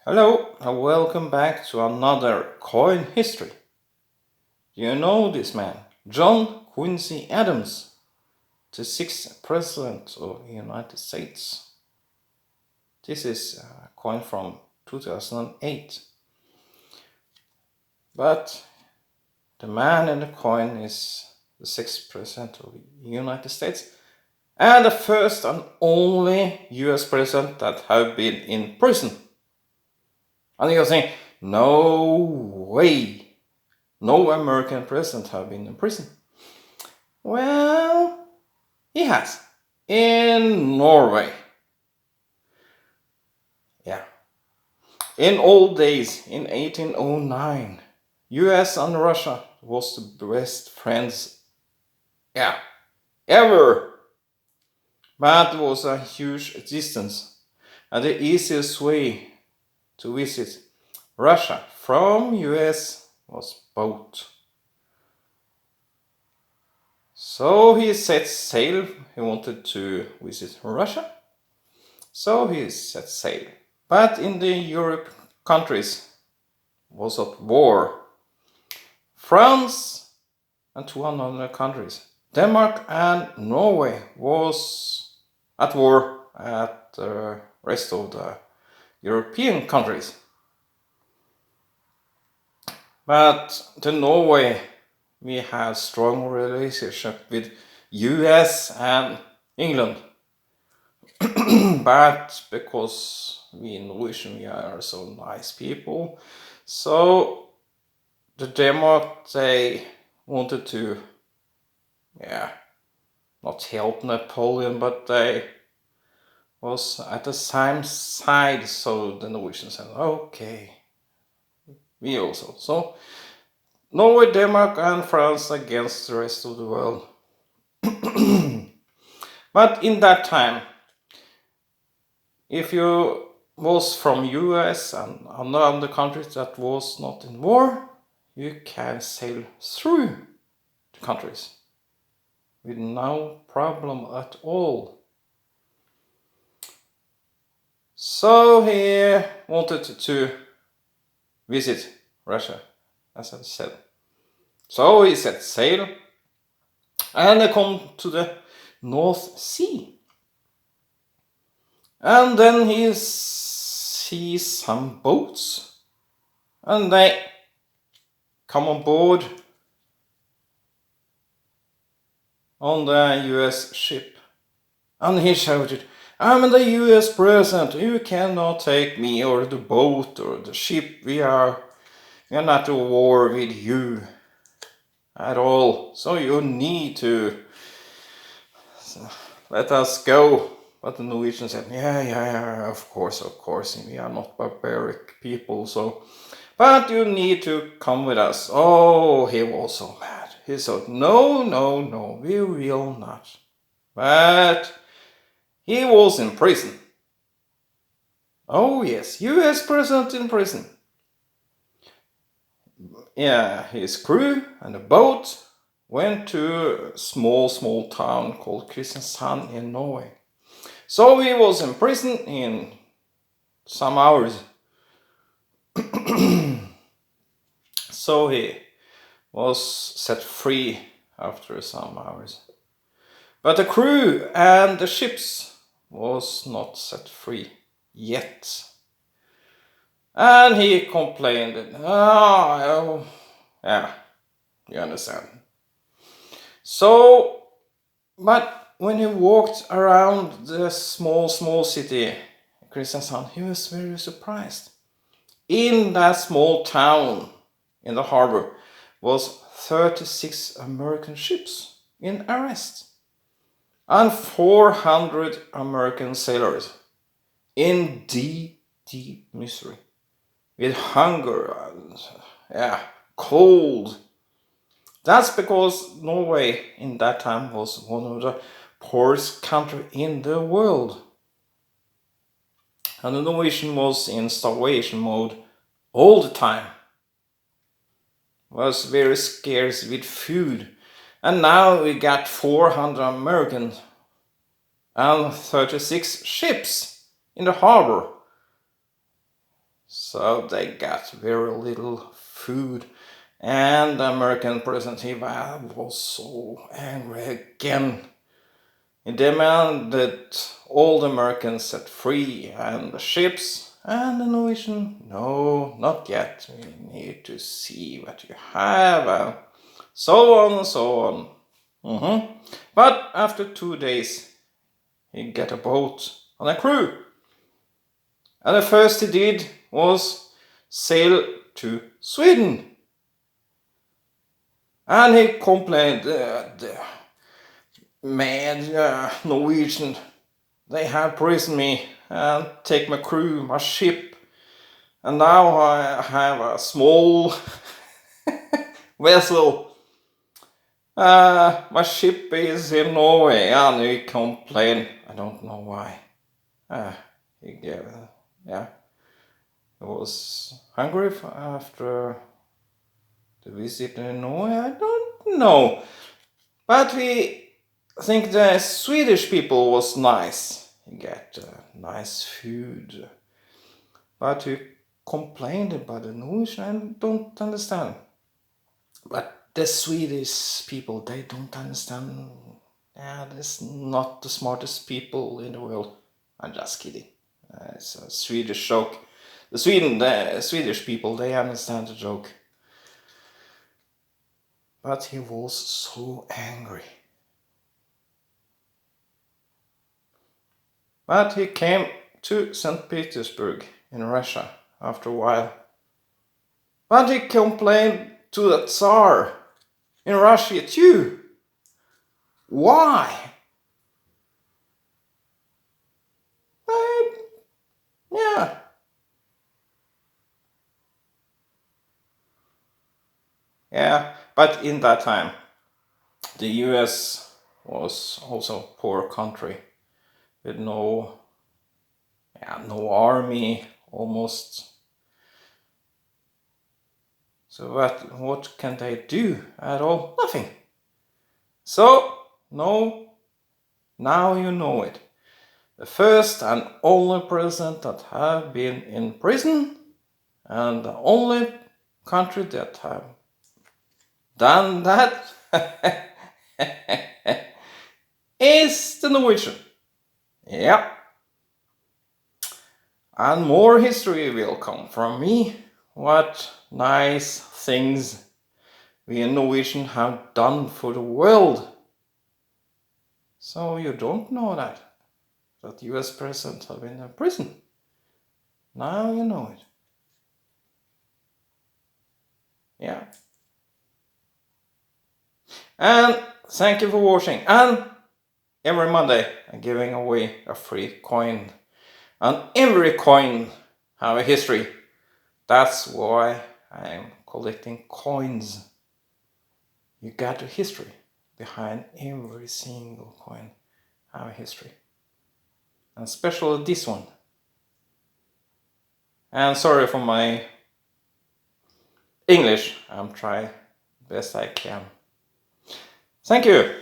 Hello and welcome back to another coin history. Do you know this man? John Quincy Adams, the sixth president of the United States. This is a coin from 2008. But the man in the coin is the sixth president of the United States and the first and only US president that have been in prison. And you're saying, no way. No American president have been in prison. Well, he has. In Norway. Yeah. In old days, in 1809, US and Russia was the best friends, ever. But it was a huge distance. And the easiest way to visit Russia from US was boat. So he set sail. He wanted to visit Russia. So he set sail. But in the Europe countries was at war. France and two other countries, Denmark and Norway, was at war at the rest of the European countries. But the Norway, we have strong relationship with US and England. But because we Norwegian, we are so nice people, so the Denmark, they wanted to, not help Napoleon, but they was at the same side. So the Norwegians said, okay, we also. So Norway, Denmark, and France against the rest of the world. But in that time, if you was from US and other countries that was not in war, you can sail through the countries with no problem at all. So he wanted to visit Russia, as I said. So he set sail and they come to the North Sea. And then he sees some boats and they come on board on the US ship. And he shouted, I'm the US president, you cannot take me or the boat or the ship, we are not at war with you at all, so you need to let us go. But the Norwegians said, yeah, of course, we are not barbaric people, so, but you need to come with us. Oh, he was so mad. He said, no, we will not. But he was in prison. Oh yes, US president in prison. Yeah, his crew and the boat went to a small town called Kristiansand in Norway. So he was in prison in some hours. So he was set free after some hours. But the crew and the ships was not set free yet. And he complained, you understand. So, but when he walked around the small city, Kristiansand, he was very surprised. In that small town in the harbor was 36 American ships in arrest and 400 American sailors in deep misery with hunger and cold. That's because Norway in that time was one of the poorest countries in the world. And the Norwegian was in starvation mode all the time. Was very scarce with food. And now we got 400 Americans and 36 ships in the harbor. So they got very little food. And the American president, he was so angry again. He demanded all the Americans set free and the ships. And the Norwegian, no, not yet. We need to see what you have. And so on and so on. But after 2 days, he got a boat and a crew. And the first he did was sail to Sweden. And he complained, the mad Norwegian, they have prisoned me and take my crew, my ship. And now I have a small vessel. My ship is in Norway, and he complained. I don't know why. He gave, yeah. He was hungry after the visit in Norway. I don't know, but we think the Swedish people was nice. He get nice food, but he complained about the Norwegian. I don't understand. But the Swedish people, they don't understand. Yeah, that's not the smartest people in the world. I'm just kidding. It's a Swedish joke. The Swedish people, they understand the joke. But he was so angry. But he came to St. Petersburg in Russia after a while. But he complained to the Tsar in Russia too. Why? Yeah. Yeah, but in that time, the US was also a poor country with no army almost. So what can they do at all? Nothing. So, no, now you know it. The first and only president that have been in prison, and the only country that have done that is the Norwegian. Yeah. And more history will come from me. What nice things we in Norwegian have done for the world. So you don't know that US president have been in prison. Now you know it. Yeah. And thank you for watching. And every Monday I'm giving away a free coin. And every coin have a history. That's why I'm collecting coins. You got a history behind every single coin have a history. And especially this one. And sorry for my English. I'm trying best I can. Thank you.